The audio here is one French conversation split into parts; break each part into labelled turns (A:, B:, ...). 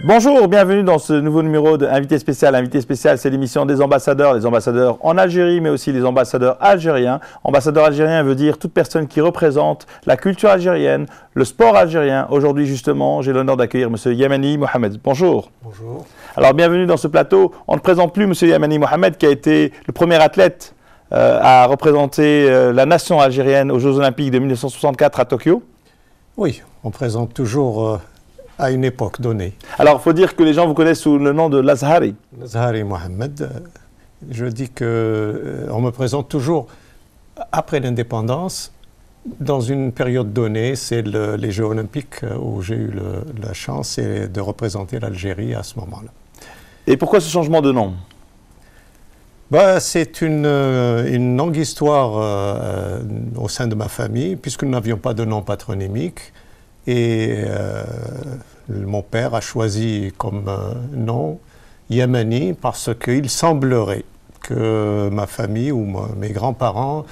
A: Bonjour, bienvenue dans ce nouveau numéro de Invité spécial. Invité spécial, c'est l'émission des ambassadeurs. Les ambassadeurs en Algérie, mais aussi les ambassadeurs algériens. Ambassadeur algérien veut dire toute personne qui représente la culture algérienne, le sport algérien. Aujourd'hui, justement, j'ai l'honneur d'accueillir M. Yamani Mohamed. Bonjour.
B: Bonjour.
A: Alors, bienvenue dans ce plateau. On ne présente plus M. Yamani Mohamed, qui a été le premier athlète à représenter la nation algérienne aux Jeux Olympiques de 1964 à Tokyo.
B: Oui, on présente toujours à une époque donnée.
A: Alors, il faut dire que les gens vous connaissent sous le nom de l'Azhari.
B: L'Azhari Mohamed, je dis qu'on me présente toujours après l'indépendance, dans une période donnée, c'est les Jeux Olympiques où j'ai eu la chance de représenter l'Algérie à ce moment-là.
A: Et pourquoi ce changement de nom ?
B: C'est une longue histoire au sein de ma famille, puisque nous n'avions pas de nom patronymique. Et mon père a choisi comme nom Yamani parce qu'il semblerait que ma famille ou mes grands-parents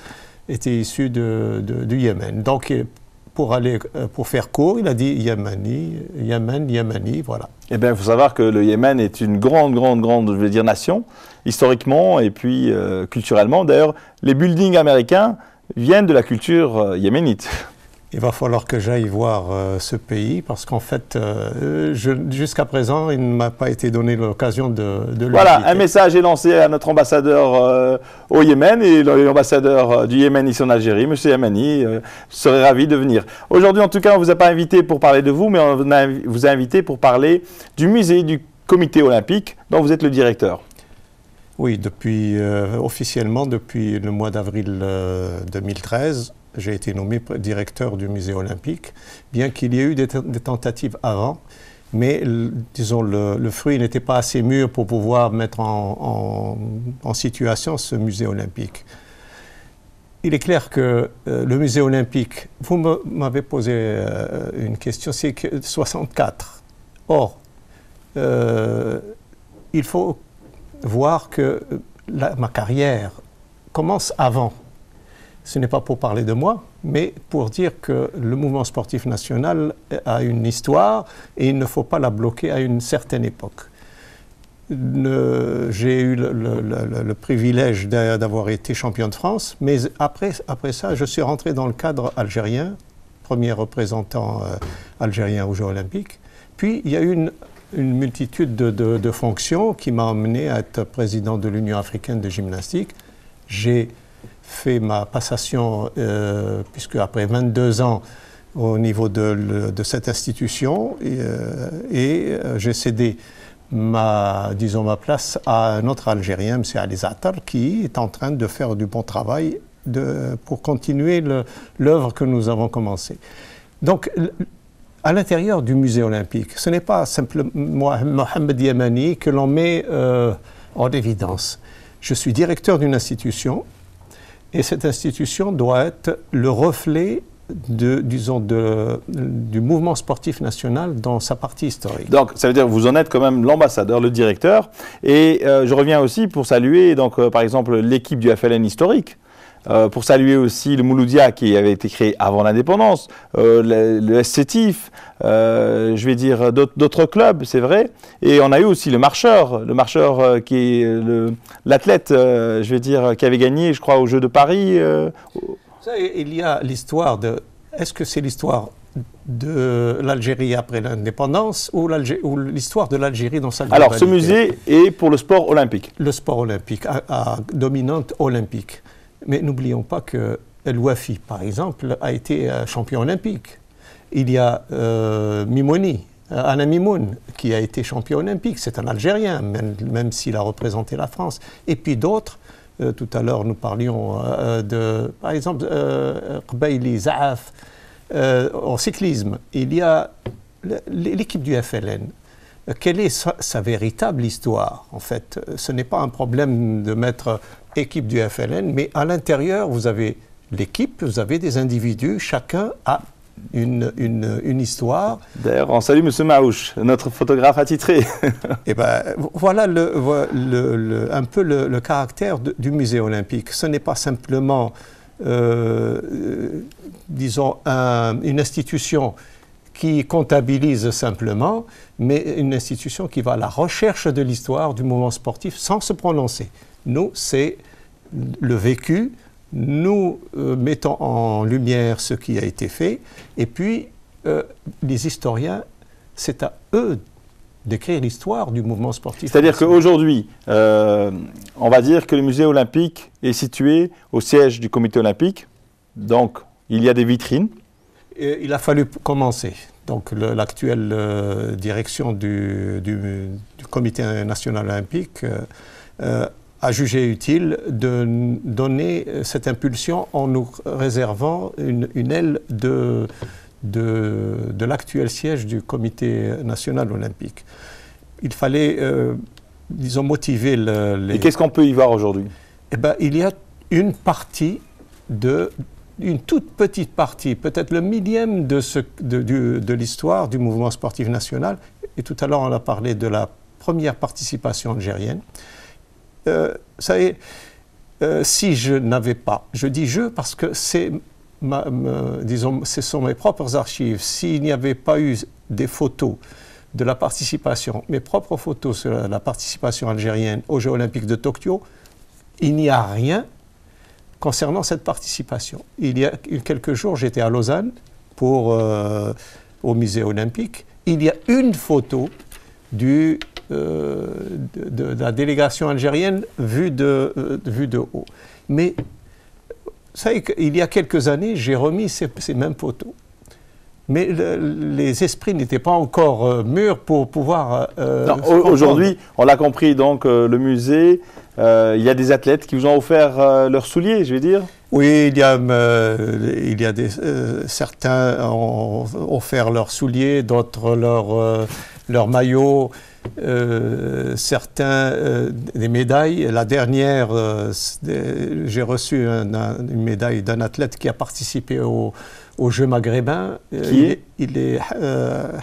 B: étaient issus du Yémen. Donc, pour faire court, il a dit Yamani, Yémen, Yamani, voilà.
A: Eh bien, il faut savoir que le Yémen est une grande, je veux dire, nation, historiquement et puis culturellement. D'ailleurs, les buildings américains viennent de la culture yéménite.
B: Il va falloir que j'aille voir ce pays parce qu'en fait, jusqu'à présent, il ne m'a pas été donné l'occasion de le
A: Voilà,
B: visiter.
A: un message est lancé à notre ambassadeur au Yémen et l'ambassadeur du Yémen ici en Algérie, M. Yamani, serait ravi de venir. Aujourd'hui, en tout cas, on ne vous a pas invité pour parler de vous, mais on vous a invité pour parler du musée du comité olympique dont vous êtes le directeur.
B: Oui, officiellement, depuis le mois d'avril 2013, j'ai été nommé directeur du musée olympique, bien qu'il y ait eu des tentatives avant, mais disons le fruit n'était pas assez mûr pour pouvoir mettre en situation ce musée olympique. Il est clair que le musée olympique, vous m'avez posé une question, c'est que 64. Or, il faut voir que ma carrière commence avant. Ce n'est pas pour parler de moi, mais pour dire que le mouvement sportif national a une histoire et il ne faut pas la bloquer à une certaine époque. J'ai eu le privilège d'avoir été champion de France, mais après ça, je suis rentré dans le cadre algérien, premier représentant algérien aux Jeux Olympiques. Puis il y a eu une multitude de fonctions qui m'a amené à être président de l'Union africaine de gymnastique. J'ai fait ma passation, puisque après 22 ans au niveau de cette institution, j'ai cédé ma place à un autre Algérien, M. Ali Zaatar, qui est en train de faire du bon travail pour continuer l'œuvre que nous avons commencée. Donc, à l'intérieur du musée olympique, ce n'est pas simplement Mohamed Yamani que l'on met en évidence. Je suis directeur d'une institution. Et cette institution doit être le reflet du mouvement sportif national dans sa partie historique.
A: Donc, ça veut dire que vous en êtes quand même l'ambassadeur, le directeur. Et je reviens aussi pour saluer, par exemple, l'équipe du FLN historique. Pour saluer aussi le Mouloudia qui avait été créé avant l'indépendance, le SCTIF, je vais dire d'autres clubs, c'est vrai. Et on a eu aussi le marcheur qui est l'athlète, je vais dire, qui avait gagné, je crois, aux Jeux de Paris.
B: Il y a l'histoire de... Est-ce que c'est l'histoire de l'Algérie après l'indépendance ou l'histoire de l'Algérie dans sa globalité?
A: Alors, ce musée est pour le sport olympique.
B: Le sport olympique, à dominante olympique. Mais n'oublions pas que El Wafi, par exemple, a été champion olympique. Il y a Mimouni, Anna Mimoun, qui a été champion olympique. C'est un Algérien, même s'il a représenté la France. Et puis d'autres. Tout à l'heure, nous parlions par exemple, Qbaili, Zaaf. En cyclisme, il y a l'équipe du FLN. Quelle est sa véritable histoire? En fait, ce n'est pas un problème de mettre équipe du FLN, mais à l'intérieur, vous avez l'équipe, vous avez des individus, chacun a une histoire.
A: D'ailleurs, on salue M. Maouch, notre photographe attitré.
B: Et ben, voilà un peu le caractère du musée olympique. Ce n'est pas simplement, disons, une institution qui comptabilise simplement, mais une institution qui va à la recherche de l'histoire du mouvement sportif sans se prononcer. Nous, c'est le vécu, nous mettons en lumière ce qui a été fait, et puis les historiens, c'est à eux d'écrire l'histoire du mouvement sportif.
A: C'est-à-dire qu'aujourd'hui, on va dire que le musée olympique est situé au siège du comité olympique, donc il y a des vitrines.
B: Il a fallu commencer. Donc l'actuelle direction du comité national olympique a jugé utile de donner cette impulsion en nous réservant une aile de l'actuel siège du comité national olympique. Il fallait, disons, motiver les...
A: Et qu'est-ce qu'on peut y voir aujourd'hui?
B: Eh bien, il y a une partie une toute petite partie, peut-être le millième de l'histoire du mouvement sportif national. Et tout à l'heure, on a parlé de la première participation algérienne. Ça est, si je n'avais pas, je dis je parce que disons, ce sont mes propres archives. S'il n'y avait pas eu des photos de la participation, mes propres photos sur la participation algérienne aux Jeux olympiques de Tokyo, il n'y a rien concernant cette participation. Il y a quelques jours, j'étais à Lausanne au musée olympique. Il y a une photo de la délégation algérienne vue de haut. Mais ça, il y a quelques années, j'ai remis ces mêmes photos. Mais les esprits n'étaient pas encore mûrs pour pouvoir...
A: Aujourd'hui, on l'a compris, donc le musée, il y a des athlètes qui vous ont offert leurs souliers, je vais dire.
B: Oui, certains ont offert leurs souliers, d'autres leurs maillots, certains des médailles. La dernière, j'ai reçu une médaille d'un athlète qui a participé aux Jeux maghrébins. Il est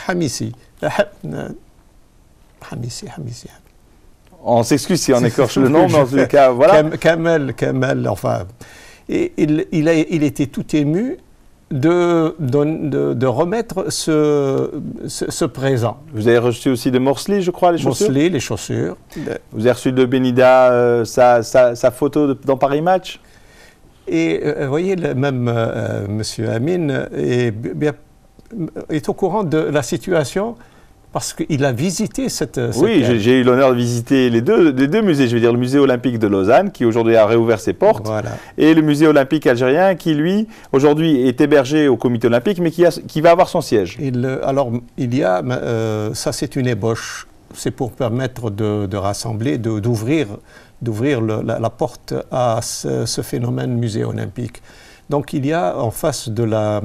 B: Hamissi. Hamissi.
A: On s'excuse si on écorche le nom, mais en tout cas, voilà.
B: Kamel, enfin. Et il était tout ému de remettre ce présent.
A: Vous avez reçu aussi de Morsli, je crois, les chaussures.
B: Morsli, les chaussures.
A: Vous avez reçu de Benida sa photo dans Paris Match.
B: Et vous voyez, même M. Amin est au courant de la situation parce qu'il a visité cette
A: oui, j'ai eu l'honneur de visiter les deux musées, je veux dire le musée olympique de Lausanne, qui aujourd'hui a réouvert ses portes,
B: voilà,
A: et le musée olympique algérien, qui lui, aujourd'hui, est hébergé au comité olympique, mais qui va avoir son siège.
B: Alors, il y a, ça c'est une ébauche, c'est pour permettre de rassembler, d'ouvrir la porte à ce phénomène musée olympique. Donc il y a en face de la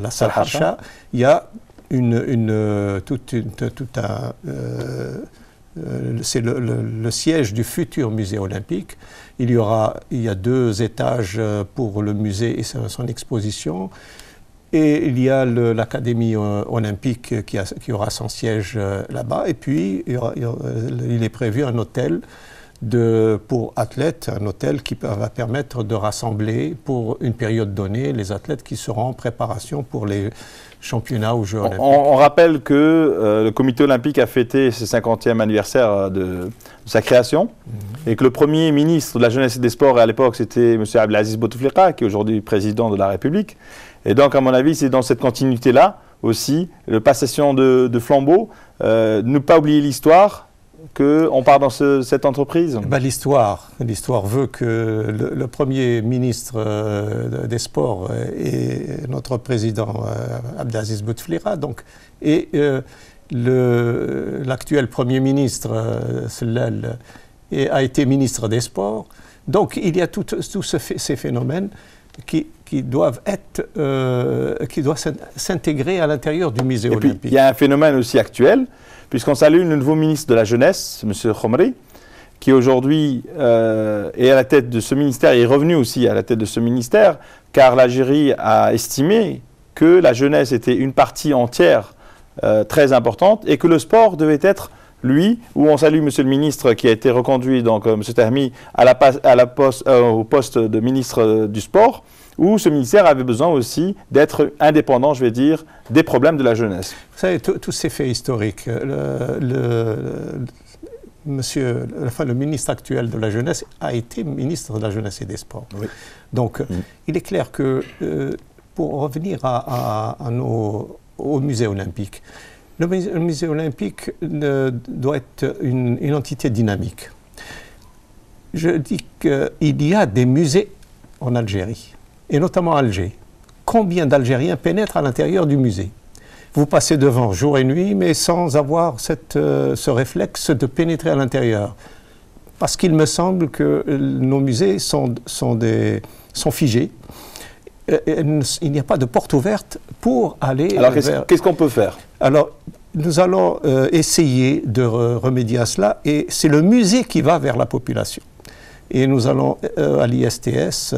B: salle Hacha, il y a c'est le siège du futur musée olympique. Il y a 2 étages pour le musée et son exposition. Et il y a l'Académie olympique qui aura son siège là-bas. Et puis, il est prévu un hôtel pour athlètes, un hôtel qui va permettre de rassembler pour une période donnée les athlètes qui seront en préparation pour les championnats aux Jeux olympiques.
A: On rappelle que le comité olympique a fêté ses 50e anniversaire de sa création et que le premier ministre de la jeunesse et des sports à l'époque c'était M. Abdelaziz Bouteflika, qui est aujourd'hui président de la République. Et donc à mon avis c'est dans cette continuité-là aussi, la passation de flambeau, ne pas oublier l'histoire, qu'on part dans cette entreprise.
B: L'histoire veut que le premier ministre des Sports et notre président Abdelaziz Bouteflika, donc, et l'actuel premier ministre Sellal a été ministre des Sports. Donc il y a tous ces phénomènes qui doivent s'intégrer à l'intérieur du musée olympique.
A: Et puis il y a un phénomène aussi actuel, puisqu'on salue le nouveau ministre de la Jeunesse, M. Khomri, qui aujourd'hui est à la tête de ce ministère, et est revenu aussi à la tête de ce ministère, car l'Algérie a estimé que la jeunesse était une partie entière très importante, et que le sport devait être, lui, où on salue M. le ministre qui a été reconduit, donc M. Tahmi, au poste de ministre du Sport, où ce ministère avait besoin aussi d'être indépendant, je vais dire, des problèmes de la jeunesse.
B: Vous savez, tous ces faits historiques, le ministre actuel de la Jeunesse a été ministre de la Jeunesse et des Sports. Oui. Donc, il est clair que, pour revenir au musée olympique, le musée olympique doit être une entité dynamique. Je dis qu'il y a des musées en Algérie, et notamment à Alger. Combien d'Algériens pénètrent à l'intérieur du musée? Vous passez devant jour et nuit, mais sans avoir ce réflexe de pénétrer à l'intérieur. Parce qu'il me semble que nos musées sont figés. Il n'y a pas de porte ouverte pour aller
A: Alors, qu'est-ce qu'on peut faire?
B: Alors, nous allons essayer de remédier à cela, et c'est le musée qui va vers la population. Et nous allons, à l'ISTS,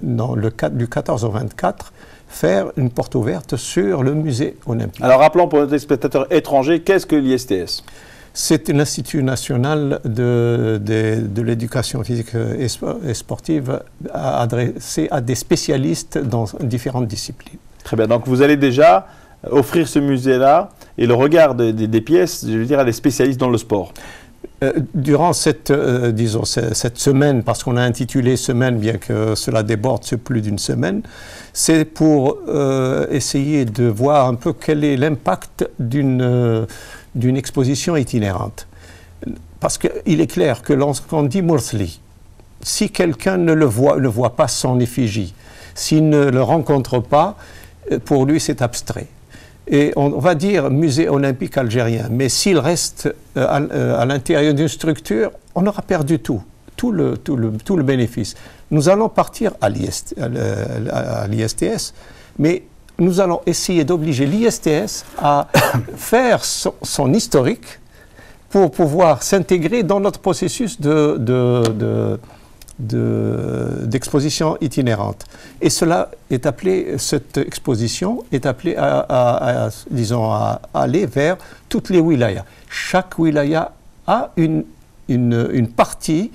B: dans le cadre du 14 au 24, faire une porte ouverte sur le musée olympique.
A: Alors, rappelons pour nos téléspectateurs étrangers, qu'est-ce que l'ISTS?
B: C'est l'Institut national de l'éducation physique et sportive adressé à des spécialistes dans différentes disciplines.
A: Très bien, donc vous allez déjà offrir ce musée-là et le regard des pièces, je veux dire, à des spécialistes dans le sport.
B: Durant cette semaine, parce qu'on a intitulé semaine, bien que cela déborde sur plus d'une semaine, c'est pour essayer de voir un peu quel est l'impact d'une exposition itinérante. Parce qu'il est clair que lorsqu'on dit Mursli, si quelqu'un ne voit pas son effigie, s'il ne le rencontre pas, pour lui c'est abstrait. Et on va dire musée olympique algérien, mais s'il reste à l'intérieur d'une structure, on aura perdu tout le bénéfice. Nous allons partir à l'ISTS, mais nous allons essayer d'obliger l'ISTS à faire son historique pour pouvoir s'intégrer dans notre processus d'exposition itinérante. Et cette exposition est appelée à aller vers toutes les wilayas. Chaque wilaya a une partie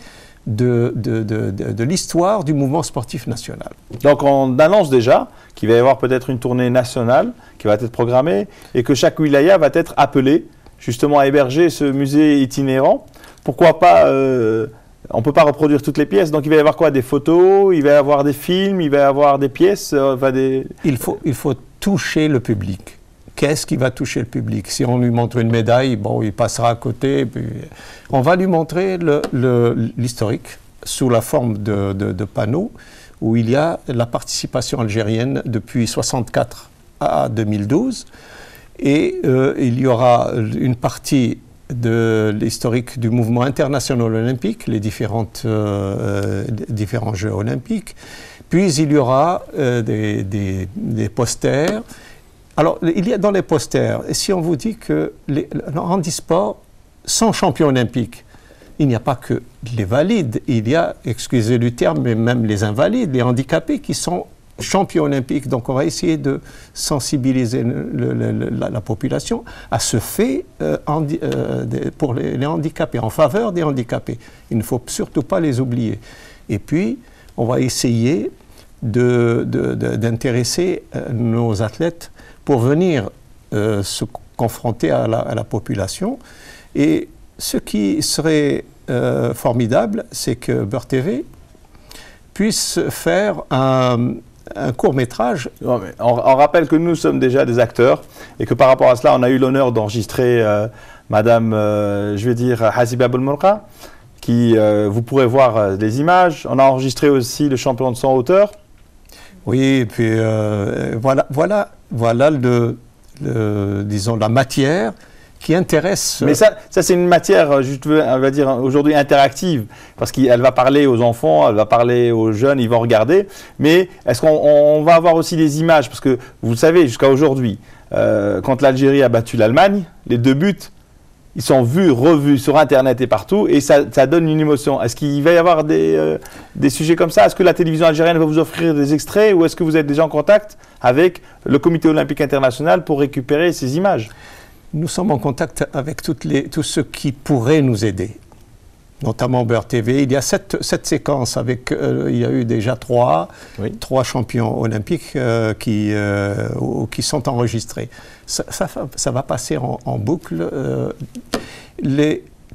B: de l'histoire du mouvement sportif national.
A: Donc on annonce déjà qu'il va y avoir peut-être une tournée nationale qui va être programmée et que chaque wilaya va être appelée justement à héberger ce musée itinérant. Pourquoi pas on ne peut pas reproduire toutes les pièces, donc il va y avoir quoi? Des photos, il va y avoir des films, il va y avoir des pièces
B: Il faut toucher le public. Qu'est-ce qui va toucher le public? Si on lui montre une médaille, bon, il passera à côté. Puis on va lui montrer l'historique sous la forme de panneaux où il y a la participation algérienne depuis 1964 à 2012. Et il y aura une partie de l'historique du mouvement international olympique, les différents Jeux olympiques. Puis il y aura des posters. Alors, il y a dans les posters, si on vous dit que les handisports sont champions olympiques, il n'y a pas que les valides, il y a, excusez du terme, mais même les invalides, les handicapés qui sont champions olympiques. Donc on va essayer de sensibiliser la population à ce fait pour les handicapés, en faveur des handicapés. Il ne faut surtout pas les oublier. Et puis, on va essayer d'intéresser nos athlètes pour venir se confronter à la population. Et ce qui serait formidable, c'est que Beurre TV puisse faire un court-métrage.
A: On rappelle que nous sommes déjà des acteurs et que par rapport à cela, on a eu l'honneur d'enregistrer Madame, je vais dire, Hasiba Boulmourqa, qui, vous pourrez voir les images. On a enregistré aussi le champion de 100 hauteur.
B: Oui, et puis voilà disons, la matière qui intéresse.
A: Mais ça c'est une matière, on va dire, aujourd'hui interactive, parce qu'elle va parler aux enfants, elle va parler aux jeunes, ils vont regarder. Mais est-ce qu'on va avoir aussi des images? Parce que vous le savez, jusqu'à aujourd'hui, quand l'Algérie a battu l'Allemagne, les 2 buts, ils sont vus, revus sur Internet et partout, et ça donne une émotion. Est-ce qu'il va y avoir des sujets comme ça? Est-ce que la télévision algérienne va vous offrir des extraits, ou est-ce que vous êtes déjà en contact avec le Comité olympique international pour récupérer ces images?
B: Nous sommes en contact avec tous ceux qui pourraient nous aider. notamment Beurre TV. Il y a sept séquences avec, il y a eu déjà trois champions olympiques qui sont enregistrés. Ça va passer en boucle.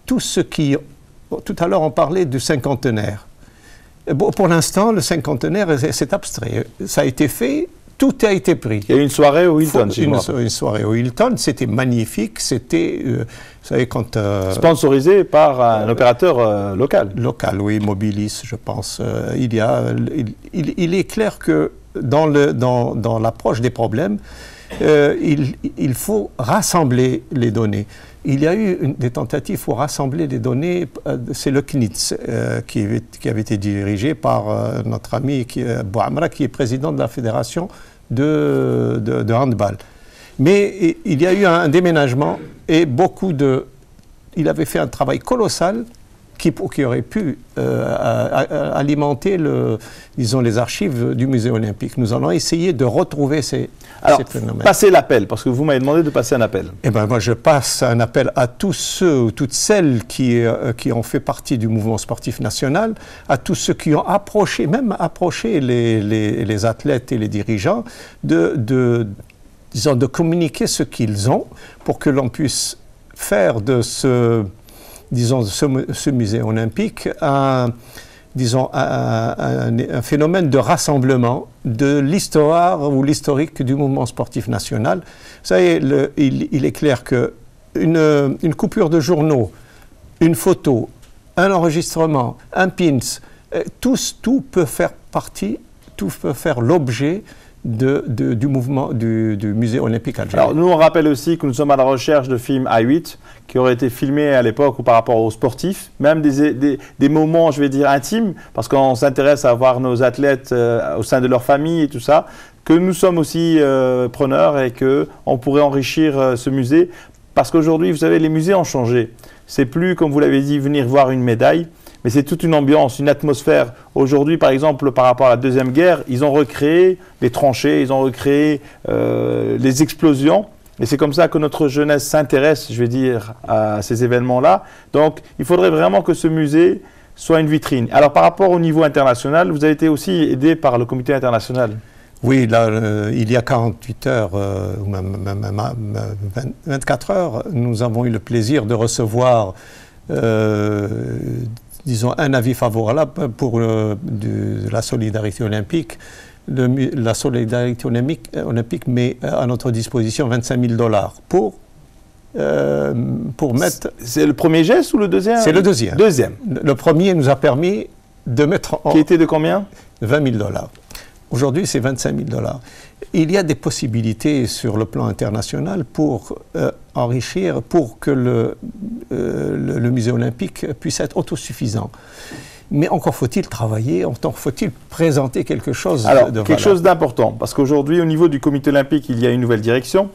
B: Tout à l'heure, on parlait du cinquantenaire. Bon, pour l'instant, le cinquantenaire, c'est abstrait. Ça a été fait. Tout a été pris.
A: Il y a eu une soirée au Hilton,
B: une soirée au Hilton, c'était magnifique, c'était, vous savez, quand...
A: sponsorisé par un opérateur local.
B: Local, oui, Mobilis, je pense. Il est clair que dans l'approche des problèmes, il faut rassembler les données. Il y a eu des tentatives pour rassembler les données, c'est le CNITS qui avait été dirigé par notre ami Bouamra, qui est président de la fédération de handball. Mais il y a eu un déménagement et il avait fait un travail colossal qui aurait pu alimenter les archives du musée olympique. Nous allons essayer de retrouver ces phénomènes.
A: Passez l'appel, parce que vous m'avez demandé de passer un appel.
B: Eh bien, moi, je passe un appel à tous ceux ou toutes celles qui ont fait partie du mouvement sportif national, à tous ceux qui ont approché les athlètes et les dirigeants, de communiquer ce qu'ils ont pour que l'on puisse faire de ce musée olympique un phénomène de rassemblement de l'histoire ou l'historique du mouvement sportif national. Vous savez, il est clair qu'une coupure de journaux, une photo, un enregistrement, un pins, tout peut faire partie, tout peut faire l'objet du mouvement du musée olympique algérien.
A: Alors nous on rappelle aussi que nous sommes à la recherche de films A8 qui auraient été filmés à l'époque ou par rapport aux sportifs, même des moments, je vais dire, intimes, parce qu'on s'intéresse à voir nos athlètes au sein de leur famille et tout ça, que nous sommes aussi preneurs et qu'on pourrait enrichir ce musée, parce qu'aujourd'hui, vous savez, les musées ont changé. C'est plus, comme vous l'avez dit, venir voir une médaille, mais c'est toute une ambiance, une atmosphère. Aujourd'hui, par exemple, par rapport à la Deuxième Guerre, ils ont recréé les tranchées, ils ont recréé les explosions. Et c'est comme ça que notre jeunesse s'intéresse, je vais dire, à ces événements-là. Donc, il faudrait vraiment que ce musée soit une vitrine. Alors, par rapport au niveau international, vous avez été aussi aidé par le comité international.
B: Oui, là, il y a 48 heures, ou même 24 heures, nous avons eu le plaisir de recevoir disons, un avis favorable pour la solidarité olympique. La solidarité olympique met à notre disposition $25 000 pour mettre...
A: C'est le premier geste ou le deuxième?
B: C'est le deuxième. Le premier nous a permis de mettre en...
A: Qui était de combien?
B: $20 000. Aujourd'hui, c'est $25 000. Il y a des possibilités sur le plan international pour enrichir, pour que le musée olympique puisse être autosuffisant. Mais encore faut-il travailler, encore faut-il présenter quelque chose de valeur.
A: Quelque chose d'important, parce qu'aujourd'hui, au niveau du comité olympique, il y a une nouvelle direction.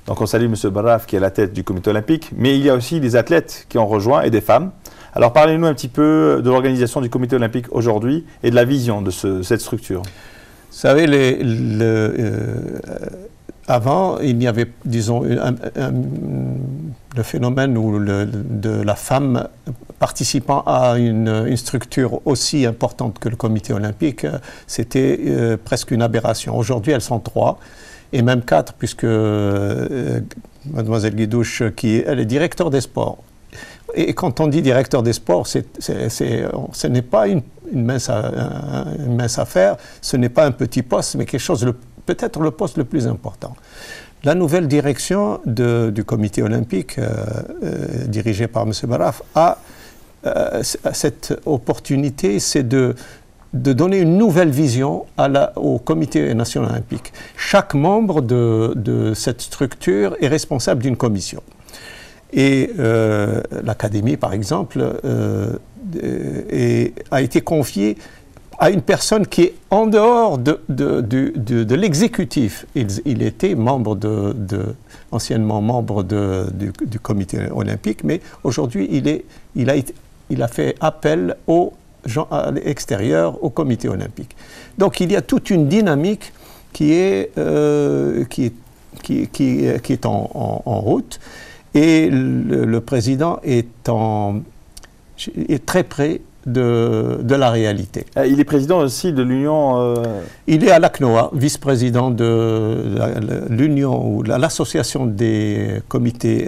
A: Donc on salue M. Barraf qui est à la tête du comité olympique, mais il y a aussi des athlètes qui ont rejoint et des femmes. Alors parlez-nous un petit peu de l'organisation du comité olympique aujourd'hui et de la vision de cette structure.
B: Vous savez, avant, il y avait, disons, le phénomène de la femme participant à une structure aussi importante que le comité olympique, c'était presque une aberration. Aujourd'hui, elles sont 3, et même 4, puisque Mademoiselle Guidouche, elle est directeur des sports. Et quand on dit directeur des sports, ce n'est pas une mince affaire, ce n'est pas un petit poste, mais quelque chose, peut-être le poste le plus important. La nouvelle direction du comité olympique, dirigée par M. Barraf, a cette opportunité, c'est de donner une nouvelle vision au comité national olympique. Chaque membre de cette structure est responsable d'une commission. Et l'académie, par exemple, a été confiée à une personne qui est en dehors de l'exécutif. Il était anciennement membre du comité olympique, mais aujourd'hui, il a fait appel aux gens à l'extérieur, au comité olympique. Donc il y a toute une dynamique qui est en route. Et le président est en est très près de la réalité.
A: Il est président aussi de l'Union...
B: Il est à l'ACNOA, vice-président de l'Union ou l'association des comités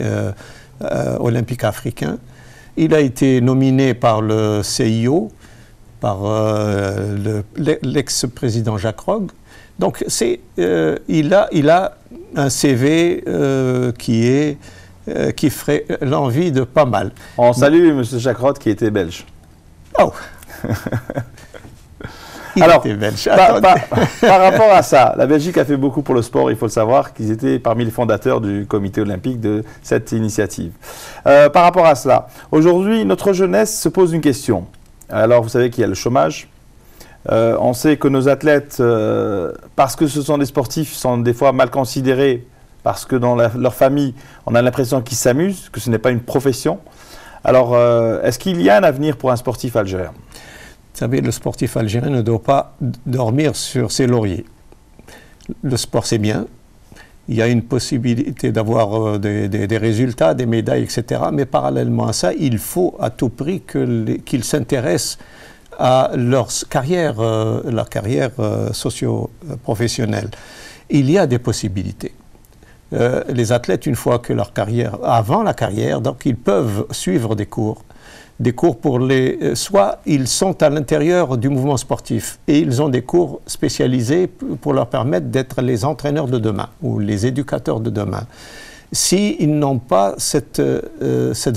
B: olympiques africains. Il a été nominé par le CIO, par l'ex-président Jacques Rogge. Donc il a un CV qui ferait l'envie de pas mal.
A: On salue M. Jacques Rogge qui était belge.
B: Oh.
A: Alors, par rapport à ça, la Belgique a fait beaucoup pour le sport, il faut le savoir, qu'ils étaient parmi les fondateurs du comité olympique de cette initiative. Par rapport à cela, aujourd'hui, notre jeunesse se pose une question. Alors, vous savez qu'il y a le chômage. On sait que nos athlètes, parce que ce sont des sportifs, sont des fois mal considérés, parce que dans leur famille, on a l'impression qu'ils s'amusent, que ce n'est pas une profession. Alors, est-ce qu'il y a un avenir pour un sportif algérien ?
B: Vous savez, le sportif algérien ne doit pas dormir sur ses lauriers. Le sport, c'est bien. Il y a une possibilité d'avoir des résultats, des médailles, etc. Mais parallèlement à ça, il faut à tout prix qu'ils s'intéressent à leur carrière socio-professionnelle. Il y a des possibilités. Les athlètes, une fois que leur carrière, avant la carrière, donc ils peuvent suivre des cours pour soit ils sont à l'intérieur du mouvement sportif et ils ont des cours spécialisés pour leur permettre d'être les entraîneurs de demain ou les éducateurs de demain. S'ils n'ont pas cette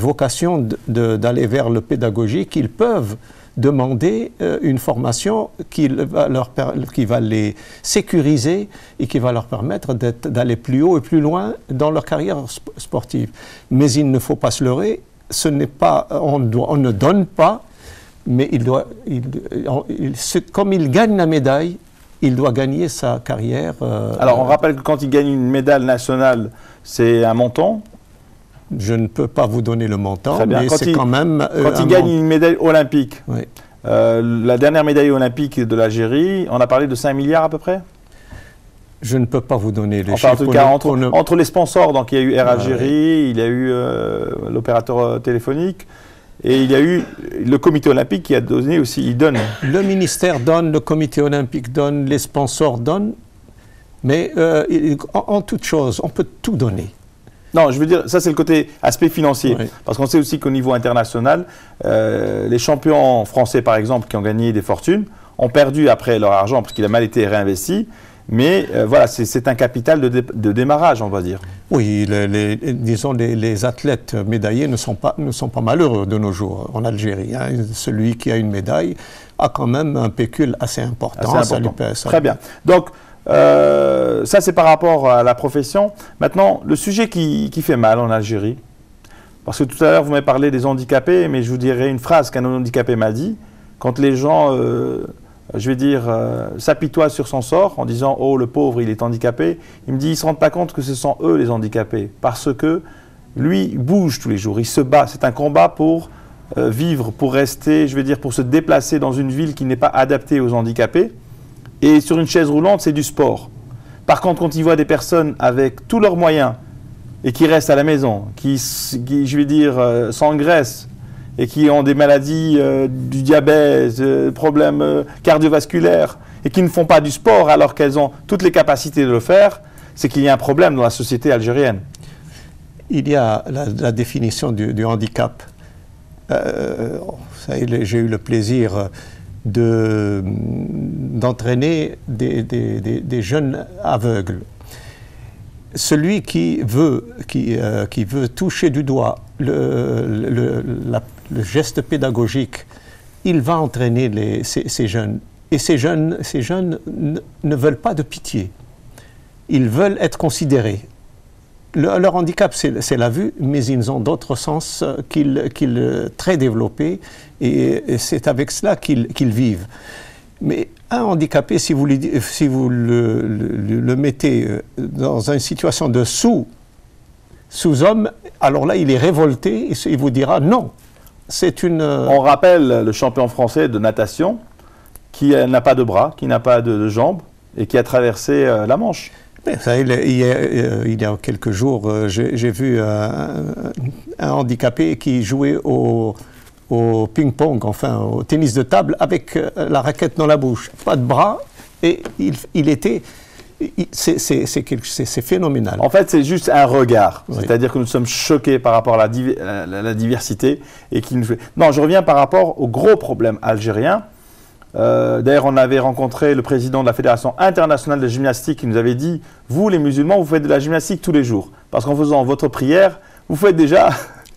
B: vocation d'aller vers le pédagogique, ils peuvent demander une formation qui va les sécuriser et qui va leur permettre d'aller plus haut et plus loin dans leur carrière sportive. Mais il ne faut pas se leurrer, on ne donne pas, mais comme il gagne la médaille, il doit gagner sa carrière.
A: Alors on rappelle que quand il gagne une médaille nationale, c'est un montant.
B: Je ne peux pas vous donner le montant, mais c'est quand même...
A: Quand il gagne une médaille olympique,
B: oui.
A: La dernière médaille olympique de l'Algérie, on a parlé de 5 milliards à peu près ?
B: Je ne peux pas vous donner les chiffres.
A: En tout cas, entre les sponsors, donc il y a eu Air Algérie, il y a eu l'opérateur téléphonique, et il y a eu le comité olympique qui a donné aussi, il donne.
B: Le ministère donne, le comité olympique donne, les sponsors donnent, mais en toute chose, on peut tout donner.
A: Non, je veux dire, ça c'est le côté aspect financier.
B: Oui.
A: Parce qu'on sait aussi qu'au niveau international, les champions français, par exemple, qui ont gagné des fortunes, ont perdu après leur argent parce qu'il a mal été réinvesti. Mais voilà, c'est un capital de démarrage, on va dire.
B: Oui, disons, les athlètes médaillés ne sont pas malheureux de nos jours en Algérie. Hein. Celui qui a une médaille a quand même un pécule assez important.
A: Assez important. Très bien. Donc, ça, c'est par rapport à la profession. Maintenant, le sujet qui fait mal en Algérie, parce que tout à l'heure, vous m'avez parlé des handicapés, mais je vous dirais une phrase qu'un handicapé m'a dit. Quand les gens, je vais dire, s'apitoient sur son sort en disant « Oh, le pauvre, il est handicapé », il me dit « Ils ne se rendent pas compte que ce sont eux les handicapés, parce que lui, il bouge tous les jours, il se bat. C'est un combat pour vivre, pour rester, je vais dire, pour se déplacer dans une ville qui n'est pas adaptée aux handicapés. Et sur une chaise roulante, c'est du sport. Par contre, quand il voit des personnes avec tous leurs moyens et qui restent à la maison, qui je vais dire, s'engraissent et qui ont des maladies, du diabète, problèmes cardiovasculaires et qui ne font pas du sport alors qu'elles ont toutes les capacités de le faire, c'est qu'il y a un problème dans la société algérienne. Il
B: y a la définition du handicap. J'ai eu le plaisir d'entraîner des jeunes aveugles. Celui qui veut toucher du doigt le geste pédagogique, il va entraîner ces jeunes. Et ces jeunes ne veulent pas de pitié. Ils veulent être considérés. Leur handicap, c'est la vue, mais ils ont d'autres sens très développés, et c'est avec cela qu'ils vivent. Mais un handicapé, si vous le mettez dans une situation de sous-homme, alors là, il est révolté, et il vous dira non. On
A: rappelle le champion français de natation qui n'a pas de bras, qui n'a pas de jambes, et qui a traversé la Manche.
B: Il y a quelques jours, j'ai vu un handicapé qui jouait au au ping-pong, enfin au tennis de table, avec la raquette dans la bouche, pas de bras, et c'est phénoménal.
A: En fait, c'est juste un regard.
B: Oui.
A: C'est-à-dire que nous sommes choqués par rapport à la diversité. Et qui nous fait... Non, je reviens par rapport au gros problème algérien. D'ailleurs, on avait rencontré le président de la Fédération internationale de gymnastique qui nous avait dit « Vous, les musulmans, vous faites de la gymnastique tous les jours. Parce qu'en faisant votre prière, vous faites déjà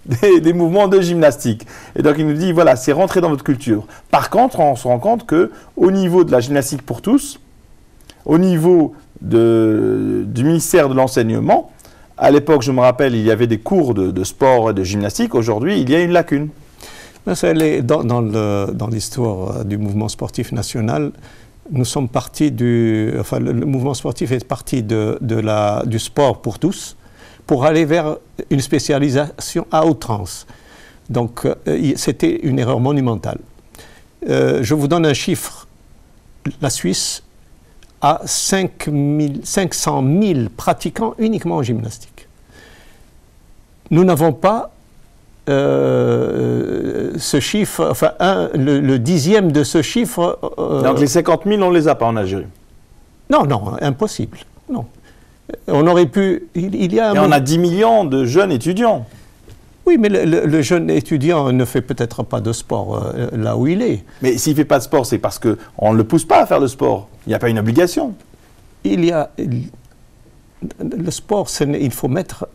A: des mouvements de gymnastique. » Et donc, il nous dit « Voilà, c'est rentré dans votre culture. » Par contre, on se rend compte qu'au niveau de la gymnastique pour tous, au niveau du ministère de l'Enseignement, à l'époque, je me rappelle, il y avait des cours de sport et de gymnastique. Aujourd'hui, il y a une lacune.
B: Dans l'histoire du mouvement sportif national, nous sommes partis le mouvement sportif est parti du sport pour tous pour aller vers une spécialisation à outrance. Donc, c'était une erreur monumentale. Je vous donne un chiffre. La Suisse a 500 000 pratiquants uniquement en gymnastique. Nous n'avons pas ce chiffre, enfin le dixième de ce chiffre.
A: Donc les 50 000, on ne les a pas en Algérie.
B: Non, impossible. Non. On aurait pu. Il y a
A: Et on a 10 millions de jeunes étudiants.
B: Oui, mais le jeune étudiant ne fait peut-être pas de sport là où il est.
A: Mais s'il ne fait pas de sport, c'est parce qu'on ne le pousse pas à faire de sport. Il n'y a pas une obligation.
B: Le sport, il faut mettre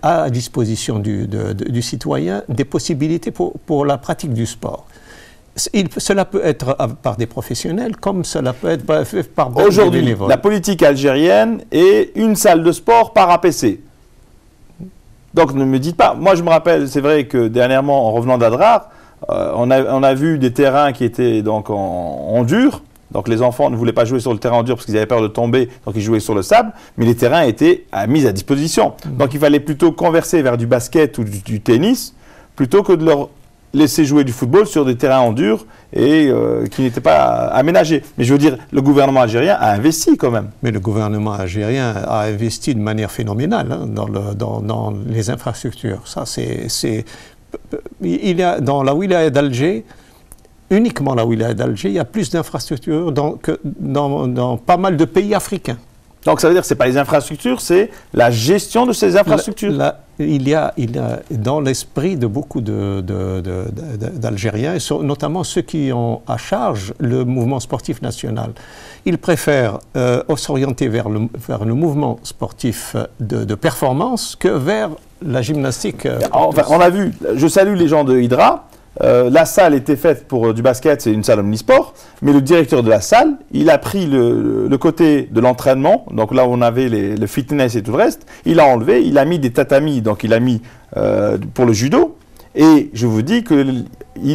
B: à disposition du citoyen des possibilités pour la pratique du sport. Cela peut être par des professionnels, comme cela peut être par des bénévoles.
A: Aujourd'hui, la politique algérienne est une salle de sport par APC. Donc ne me dites pas, moi je me rappelle, c'est vrai que dernièrement, en revenant d'Adrar, on a vu des terrains qui étaient donc en dur. Donc les enfants ne voulaient pas jouer sur le terrain en dur parce qu'ils avaient peur de tomber, donc ils jouaient sur le sable, mais les terrains étaient mis à disposition. Donc il fallait plutôt converser vers du basket ou du tennis, plutôt que de leur laisser jouer du football sur des terrains en dur et qui n'étaient pas aménagés. Mais je veux dire, le gouvernement algérien a investi quand même.
B: Mais le gouvernement algérien a investi de manière phénoménale dans les infrastructures. Ça, il y a dans la wilaya d'Alger, uniquement la wilaya d'Alger, il y a plus d'infrastructures que dans pas mal de pays africains.
A: Donc ça veut dire que ce n'est pas les infrastructures, c'est la gestion de ces infrastructures.
B: Il y a dans l'esprit de beaucoup d'Algériens, et notamment ceux qui ont à charge le mouvement sportif national, ils préfèrent s'orienter vers le mouvement sportif de performance que vers la gymnastique.
A: Enfin, on a vu, je salue les gens de Hydra. La salle était faite pour du basket, c'est une salle omnisport, mais le directeur de la salle, il a pris le côté de l'entraînement, donc là où on avait le fitness et tout le reste, il a enlevé, il a mis des tatamis, donc il a mis pour le judo, et je vous dis qu'il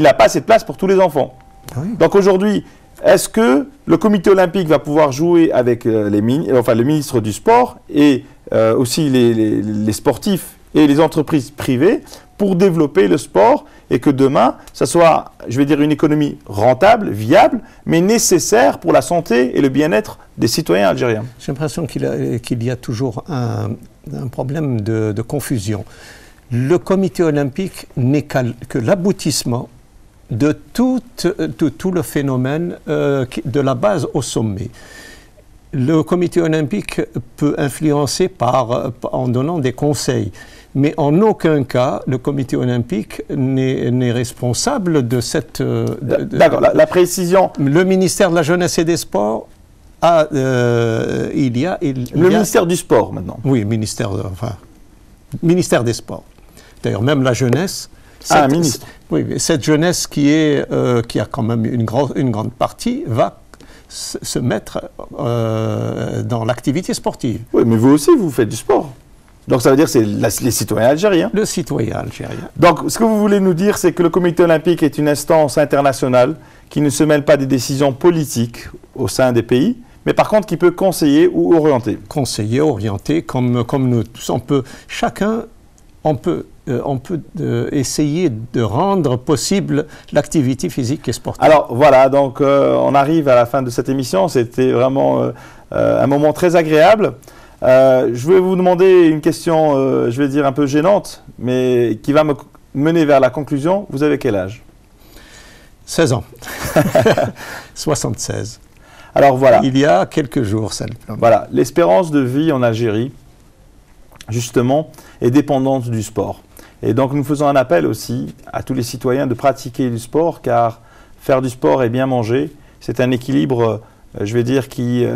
A: n'a pas assez de place pour tous les enfants. Oui. Donc aujourd'hui, est-ce que le comité olympique va pouvoir jouer avec le ministre du sport et aussi les sportifs et les entreprises privées pour développer le sport et que demain, ça soit, je vais dire, une économie rentable, viable, mais nécessaire pour la santé et le bien-être des citoyens algériens?
B: J'ai l'impression qu'il y a toujours un problème de confusion. Le comité olympique n'est que l'aboutissement de tout le phénomène de la base au sommet. Le comité olympique peut influencer en donnant des conseils. Mais en aucun cas, le comité olympique n'est responsable de cette...
A: D'accord, la précision...
B: Le ministère de la Jeunesse et des Sports a...
A: Le ministère du Sport, maintenant.
B: Oui, ministère des Sports. D'ailleurs, même la jeunesse...
A: ministre.
B: Oui, cette jeunesse qui a quand même une grande partie va se mettre dans l'activité sportive.
A: Oui, mais vous aussi, vous faites du sport. Donc ça veut dire que c'est les citoyens algériens.
B: Le citoyen algérien.
A: Donc ce que vous voulez nous dire, c'est que le comité olympique est une instance internationale qui ne se mêle pas des décisions politiques au sein des pays, mais par contre qui peut conseiller ou orienter.
B: Conseiller, orienter, comme nous tous, on peut essayer de rendre possible l'activité physique et sportive.
A: Alors voilà, donc on arrive à la fin de cette émission. C'était vraiment un moment très agréable. Je vais vous demander une question, je vais dire un peu gênante, mais qui va me mener vers la conclusion. Vous avez quel âge?
B: 16 ans. 76.
A: Alors voilà.
B: Il y a quelques jours, simplement.
A: Voilà, l'espérance de vie en Algérie, justement, est dépendante du sport. Et donc nous faisons un appel aussi à tous les citoyens de pratiquer du sport, car faire du sport et bien manger, c'est un équilibre, je vais dire, qui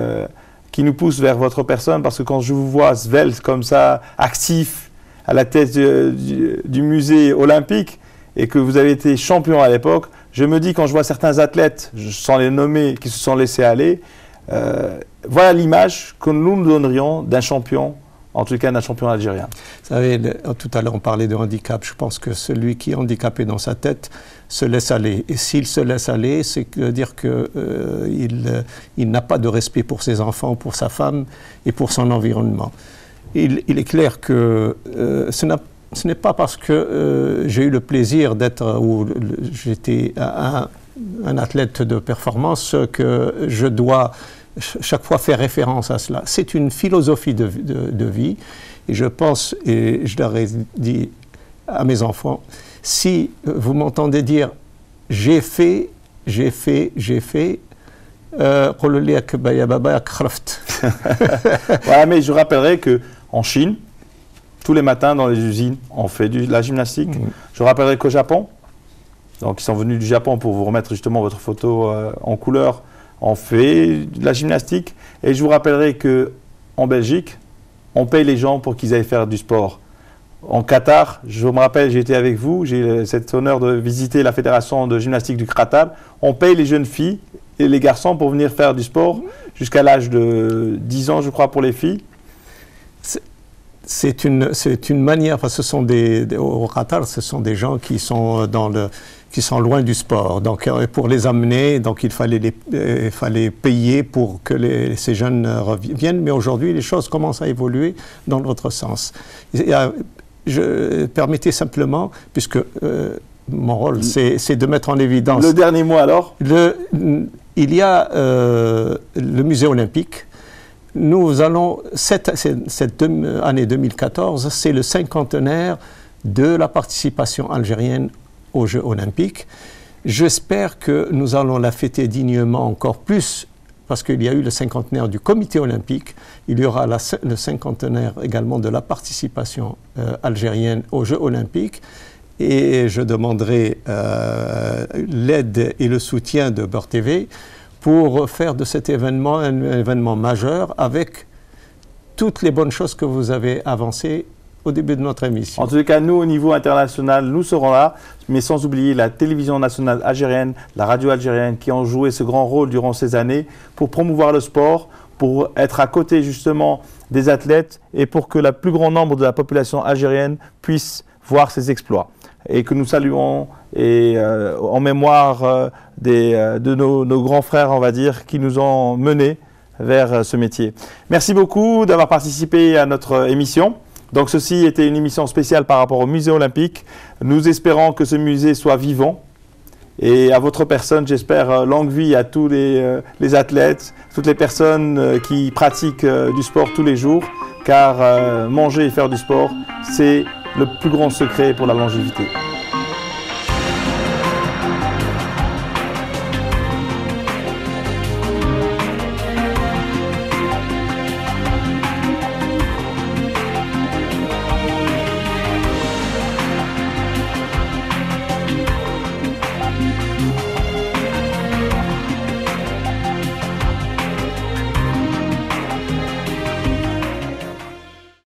A: nous pousse vers votre personne, parce que quand je vous vois svelte comme ça, actif, à la tête du musée olympique, et que vous avez été champion à l'époque, je me dis, quand je vois certains athlètes, sans les nommer, qui se sont laissés aller, voilà l'image que nous donnerions d'un champion, en tout cas d'un champion algérien.
B: Vous savez, tout à l'heure on parlait de handicap. Je pense que celui qui est handicapé dans sa tête se laisse aller. Et s'il se laisse aller, c'est dire qu'il n'a pas de respect pour ses enfants, pour sa femme et pour son environnement. Il est clair que ce n'est pas parce que j'ai eu le plaisir d'être, ou j'étais un athlète de performance, que je dois chaque fois faire référence à cela. C'est une philosophie de vie, et je pense, et je leur ai dit à mes enfants, si vous m'entendez dire j'ai fait,
A: voilà, mais je rappellerai qu'en Chine, tous les matins dans les usines, on fait de la gymnastique. Je rappellerai qu'au Japon, donc ils sont venus du Japon pour vous remettre justement votre photo en couleur, on fait de la gymnastique. Et je vous rappellerai qu'en Belgique, on paye les gens pour qu'ils aillent faire du sport. En Qatar, je me rappelle, j'ai été avec vous, j'ai cet honneur de visiter la fédération de gymnastique du Qatar. On paye les jeunes filles et les garçons pour venir faire du sport jusqu'à l'âge de 10 ans, je crois, pour les filles.
B: C'est une manière, parce que au Qatar, ce sont des gens qui sont qui sont loin du sport. Donc, pour les amener, donc il fallait payer pour que ces jeunes reviennent. Mais aujourd'hui, les choses commencent à évoluer dans l'autre sens. Permettez simplement, puisque mon rôle, c'est de mettre en évidence...
A: Le dernier mot alors ?
B: Il y a le musée olympique. Nous allons, cette année 2014, c'est le 50e de la participation algérienne aux Jeux olympiques. J'espère que nous allons la fêter dignement encore plus, parce qu'il y a eu le 50e du comité olympique. Il y aura le 50e également de la participation algérienne aux Jeux olympiques. Et je demanderai l'aide et le soutien de Beurre TV pour faire de cet événement un événement majeur, avec toutes les bonnes choses que vous avez avancées au début de notre émission.
A: En tout cas, nous, au niveau international, nous serons là, mais sans oublier la télévision nationale algérienne, la radio algérienne, qui ont joué ce grand rôle durant ces années pour promouvoir le sport, pour être à côté justement des athlètes et pour que le plus grand nombre de la population algérienne puisse voir ces exploits. Et que nous saluons en mémoire de nos grands frères, on va dire, qui nous ont menés vers ce métier. Merci beaucoup d'avoir participé à notre émission. Donc ceci était une émission spéciale par rapport au musée olympique. Nous espérons que ce musée soit vivant. Et à votre personne, j'espère longue vie à tous les athlètes, toutes les personnes qui pratiquent du sport tous les jours. Car manger et faire du sport, c'est le plus grand secret pour la longévité.